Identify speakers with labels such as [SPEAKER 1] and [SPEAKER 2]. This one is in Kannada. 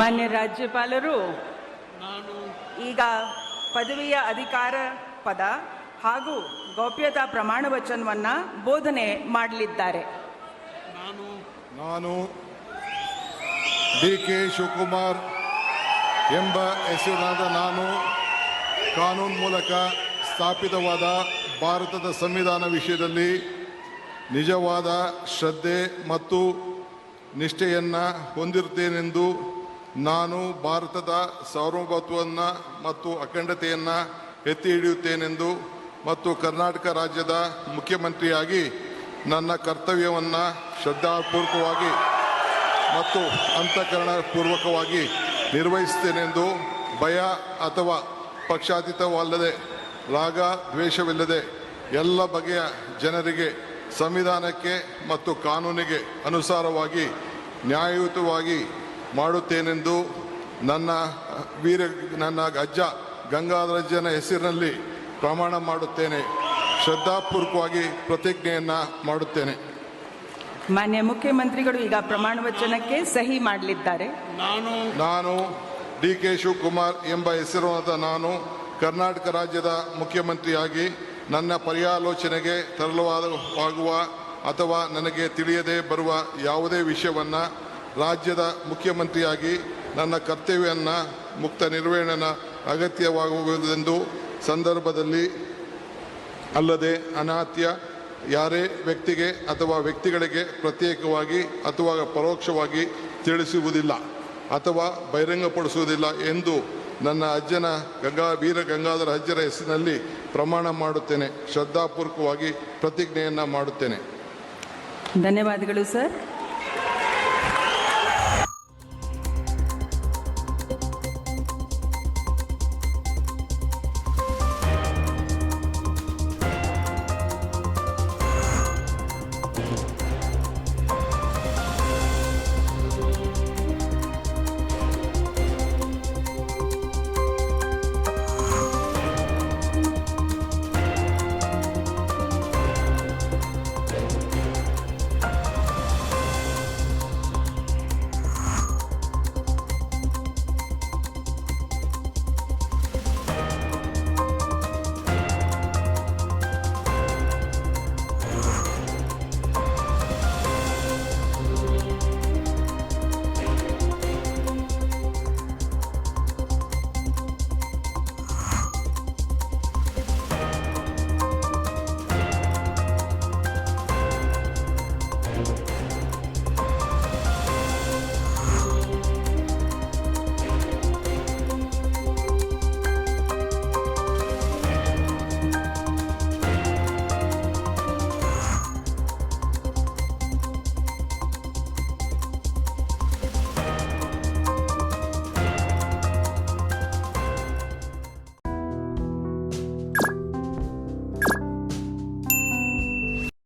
[SPEAKER 1] ಮಾನ್ಯ ರಾಜ್ಯಪಾಲರು ಈಗ ಪದವಿಯ ಅಧಿಕಾರ ಪದ ಹಾಗೂ ಗೌಪ್ಯತಾ ಪ್ರಮಾಣ ವಚನವನ್ನು ಬೋಧನೆ ಮಾಡಲಿದ್ದಾರೆ.
[SPEAKER 2] ನಾನು ಡಿ.ಕೆ. ಶಿವಕುಮಾರ್ ಎಂಬ ಹೆಸರಿನಾದ ನಾನು ಕಾನೂನು ಮೂಲಕ ಸ್ಥಾಪಿತವಾದ ಭಾರತದ ಸಂವಿಧಾನ ವಿಷಯದಲ್ಲಿ ನಿಜವಾದ ಶ್ರದ್ಧೆ ಮತ್ತು ನಿಷ್ಠೆಯನ್ನು ಹೊಂದಿರುತ್ತೇನೆಂದು ನಾನು ಭಾರತದ ಸಾರ್ವಭೌಮತ್ವವನ್ನು ಮತ್ತು ಅಖಂಡತೆಯನ್ನು ಎತ್ತಿ ಹಿಡಿಯುತ್ತೇನೆಂದು ಮತ್ತು ಕರ್ನಾಟಕ ರಾಜ್ಯದ ಮುಖ್ಯಮಂತ್ರಿಯಾಗಿ ನನ್ನ ಕರ್ತವ್ಯವನ್ನು ಶ್ರದ್ಧಾಪೂರ್ವಕವಾಗಿ ಮತ್ತು ಅಂತಃಕರಣಪೂರ್ವಕವಾಗಿ ನಿರ್ವಹಿಸುತ್ತೇನೆಂದು ಭಯ ಅಥವಾ ಪಕ್ಷಾತೀತವಲ್ಲದೆ ರಾಗ ದ್ವೇಷವಿಲ್ಲದೆ ಎಲ್ಲ ಬಗೆಯ ಜನರಿಗೆ ಸಂವಿಧಾನಕ್ಕೆ ಮತ್ತು ಕಾನೂನಿಗೆ ಅನುಸಾರವಾಗಿ ನ್ಯಾಯಯುತವಾಗಿ ಮಾಡುತ್ತೇನೆಂದು ನನ್ನ ಅಜ್ಜ ಗಂಗಾಧರಜ್ಜನ ಹೆಸರಿನಲ್ಲಿ ಪ್ರಮಾಣ ಮಾಡುತ್ತೇನೆ. ಶ್ರದ್ಧಾಪೂರ್ವಕವಾಗಿ ಪ್ರತಿಜ್ಞೆಯನ್ನು ಮಾಡುತ್ತೇನೆ.
[SPEAKER 1] ಮಾನ್ಯ ಮುಖ್ಯಮಂತ್ರಿಗಳು ಈಗ ಪ್ರಮಾಣ ವಚನಕ್ಕೆ ಸಹಿ ಮಾಡಲಿದ್ದಾರೆ.
[SPEAKER 2] ನಾನು ಡಿ.ಕೆ. ಶಿವಕುಮಾರ್ ಎಂಬ ಹೆಸರಾದ ನಾನು ಕರ್ನಾಟಕ ರಾಜ್ಯದ ಮುಖ್ಯಮಂತ್ರಿಯಾಗಿ ನನ್ನ ಪರ್ಯಾಲೋಚನೆಗೆ ತರಲಾಗುವ ಅಥವಾ ನನಗೆ ತಿಳಿಯದೇ ಬರುವ ಯಾವುದೇ ವಿಷಯವನ್ನು ರಾಜ್ಯದ ಮುಖ್ಯಮಂತ್ರಿಯಾಗಿ ನನ್ನ ಕರ್ತವ್ಯವನ್ನು ಮುಕ್ತ ನಿರ್ವಹಣೆ ಅಗತ್ಯವಾಗುವುದೆಂದು ಸಂದರ್ಭದಲ್ಲಿ ಅಲ್ಲದೆ ಅನಾತ್ಯ ಯಾರೇ ವ್ಯಕ್ತಿಗೆ ಅಥವಾ ವ್ಯಕ್ತಿಗಳಿಗೆ ಪ್ರತ್ಯೇಕವಾಗಿ ಅಥವಾ ಪರೋಕ್ಷವಾಗಿ ತಿಳಿಸುವುದಿಲ್ಲ ಅಥವಾ ಬಹಿರಂಗಪಡಿಸುವುದಿಲ್ಲ ಎಂದು ನನ್ನ ಅಜ್ಜನ ವೀರ ಗಂಗಾಧರ ಅಜ್ಜರ ಹೆಸರಿನಲ್ಲಿ ಪ್ರಮಾಣ ಮಾಡುತ್ತೇನೆ. ಶ್ರದ್ಧಾಪೂರ್ವಕವಾಗಿ ಪ್ರತಿಜ್ಞೆಯನ್ನು ಮಾಡುತ್ತೇನೆ.
[SPEAKER 1] ಧನ್ಯವಾದಗಳು ಸರ್.